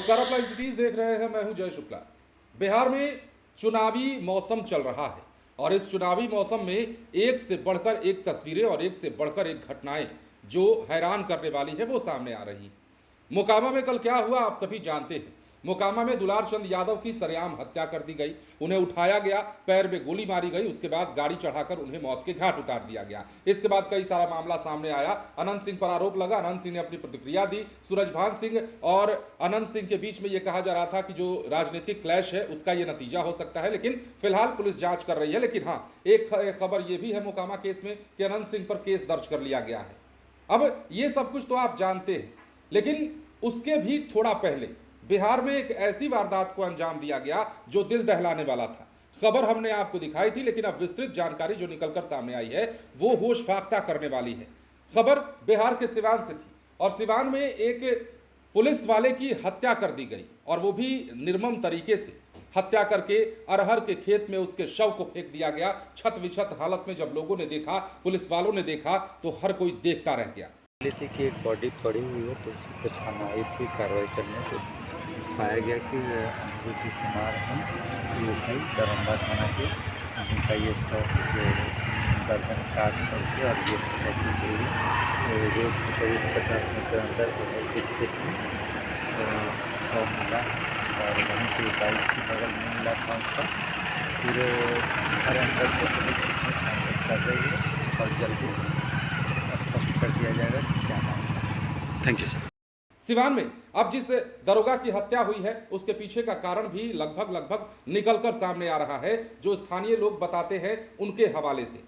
नमस्कार, आप live cities देख रहे हैं। मैं हूं जय शुक्ला। बिहार में चुनावी मौसम चल रहा है और इस चुनावी मौसम में एक से बढ़कर एक तस्वीरें और एक से बढ़कर एक घटनाएं जो हैरान करने वाली है वो सामने आ रही है। मोकामा में कल क्या हुआ आप सभी जानते हैं। मोकामा में दुलार चंद यादव की सरेआम हत्या कर दी गई, उन्हें उठाया गया, पैर में गोली मारी गई, उसके बाद गाड़ी चढ़ाकर उन्हें मौत के घाट उतार दिया गया। इसके बाद कई सारा मामला सामने आया। अनंत सिंह पर आरोप लगा, अनंत सिंह ने अपनी प्रतिक्रिया दी। सूरजभान सिंह और अनंत सिंह के बीच में यह कहा जा रहा था कि जो राजनीतिक क्लैश है उसका यह नतीजा हो सकता है, लेकिन फिलहाल पुलिस जांच कर रही है। लेकिन हाँ, एक खबर यह भी है मोकामा केस में कि अनंत सिंह पर केस दर्ज कर लिया गया है। अब ये सब कुछ तो आप जानते हैं, लेकिन उसके भी थोड़ा पहले बिहार में एक ऐसी वारदात को अंजाम दिया गया जो दिल दहलाने वाला था। खबर हमने आपको दिखाई थी, लेकिन अब विस्तृत जानकारी जो निकलकर सामने आई है वो होश फाख्ता करने वाली है। खबर बिहार के सिवान से थी और सिवान में एक पुलिस वाले की हत्या कर दी गई और वो भी निर्मम तरीके से हत्या करके अरहर के खेत में उसके शव को फेंक दिया गया। छत विछत हालत में जब लोगों ने देखा, पुलिस वालों ने देखा, तो हर कोई देखता रह गया। थी कि एक बॉडी पड़ी हुई है, तो उसी पर थाना आई थी कार्रवाई करने। तो पाया गया कि अनुभूति कुमार हैं, पीएसआई दरौंदा थाना के, उनका ये शव जो गर्दन काट करके और ये रोड से करीब 50 मीटर अंदर खेत में शव मिला और वहीं से बाइक की बगल में मिला था उसका। फिर हर अंदर को पुलिस छानबीन कर रही है और जल्दी स्पष्ट कर दिया जाएगा कि क्या नाम है। Thank you sir. सिवान में अब जिस दरोगा की हत्या हुई है उसके पीछे का कारण भी लगभग निकलकर सामने आ रहा है, जो स्थानीय लोग बताते हैं उनके हवाले से।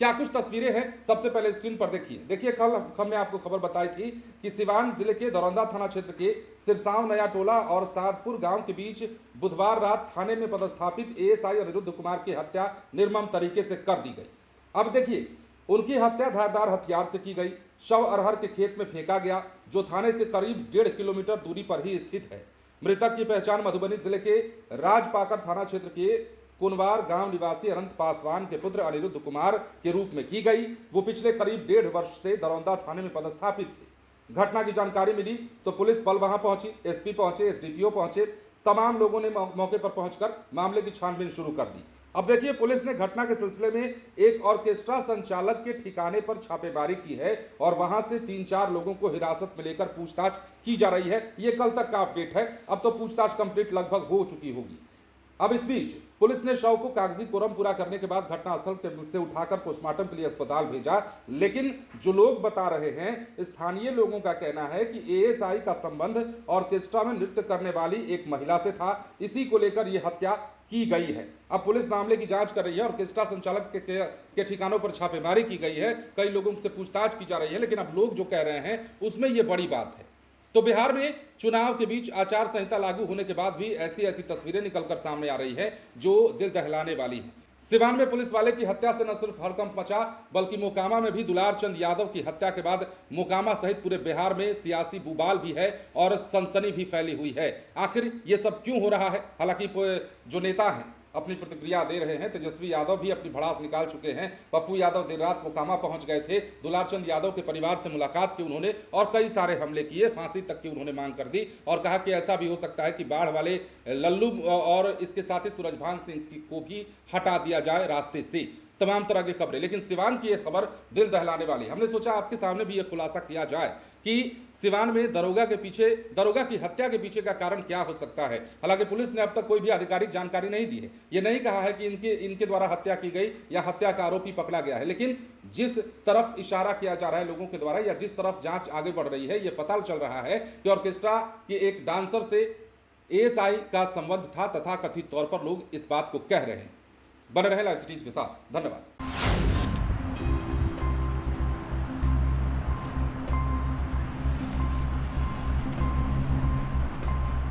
क्या कुछ तस्वीरें हैं, सबसे पहले स्क्रीन पर देखिए। कल हमने आपको खबर बताई थी कि सिवान जिले के दरौंदा थाना क्षेत्र के सिरसांव नया टोला और सादपुर गांव के बीच बुधवार रात थाने में पदस्थापित एएसआई अनिरुद्ध कुमार की हत्या निर्मम तरीके से कर दी गई। अब देखिए, उनकी हत्या धारदार हथियार से की गई। शव अरहर के खेत में फेंका गया, जो थाने से करीब 1.5 किलोमीटर दूरी पर ही स्थित है। मृतक की पहचान मधुबनी जिले के राजपाकर थाना क्षेत्र के कुनवार गांव निवासी अनंत पासवान के पुत्र अनिरुद्ध कुमार के रूप में की गई। वो पिछले करीब 1.5 वर्ष से दरौंदा थाने में पदस्थापित थे। घटना की जानकारी मिली तो पुलिस बल वहां पहुंची, एसपी पहुंचे, एसडीपीओ पहुंचे। तमाम लोगों ने मौके पर पहुंचकर मामले की छानबीन शुरू कर दी। अब देखिए, पुलिस ने घटना के सिलसिले में एक ऑर्केस्ट्रा संचालक के ठिकाने पर छापेमारी की है और वहां से 3-4 लोगों को हिरासत में लेकर पूछताछ की जा रही है। ये कल तक का अपडेट है, अब तो पूछताछ कंप्लीट लगभग हो चुकी होगी। अब इस बीच पुलिस ने शव को कागजी कोरम पूरा करने के बाद घटनास्थल से उठाकर पोस्टमार्टम के लिए अस्पताल भेजा। लेकिन जो लोग बता रहे हैं, स्थानीय लोगों का कहना है कि एएसआई का संबंध ऑर्केस्ट्रा में नृत्य करने वाली एक महिला से था। इसी को लेकर यह हत्या की गई है। अब पुलिस मामले की जांच कर रही है। ऑर्केस्ट्रा संचालक के ठिकानों पर छापेमारी की गई है, कई लोगों से पूछताछ की जा रही है। लेकिन अब लोग जो कह रहे हैं उसमें यह बड़ी बात है। तो बिहार में चुनाव के बीच आचार संहिता लागू होने के बाद भी ऐसी तस्वीरें निकलकर सामने आ रही है जो दिल दहलाने वाली है। सिवान में पुलिस वाले की हत्या से न सिर्फ हड़कंप मचा, बल्कि मोकामा में भी दुलार चंद यादव की हत्या के बाद मोकामा सहित पूरे बिहार में सियासी बुबाल भी है और सनसनी भी फैली हुई है। आखिर ये सब क्यों हो रहा है? हालांकि जो नेता हैं अपनी प्रतिक्रिया दे रहे हैं। तेजस्वी यादव भी अपनी भड़ास निकाल चुके हैं। पप्पू यादव देर रात मोकामा पहुंच गए थे। दुलार चंद यादव के परिवार से मुलाकात की उन्होंने और कई सारे हमले किए, फांसी तक की उन्होंने मांग कर दी और कहा कि ऐसा भी हो सकता है कि बाढ़ वाले लल्लू और इसके साथ ही सूरजभान सिंह को भी हटा दिया जाए रास्ते से। तमाम तरह की खबरें, लेकिन सिवान की यह खबर दिल दहलाने वाली। हमने सोचा आपके सामने भी यह खुलासा किया जाए कि सिवान में दरोगा की हत्या के पीछे का कारण क्या हो सकता है। हालांकि पुलिस ने अब तक कोई भी आधिकारिक जानकारी नहीं दी है। यह नहीं कहा है कि इनके द्वारा हत्या की गई या हत्या का आरोपी पकड़ा गया है। लेकिन जिस तरफ इशारा किया जा रहा है लोगों के द्वारा या जिस तरफ जांच आगे बढ़ रही है, यह पता चल रहा है कि ऑर्केस्ट्रा के एक डांसर से एएसआई का संबंध था, तथा कथित तौर पर लोग इस बात को कह रहे हैं। बने रहे लाइव सिटीज के साथ। धन्यवाद।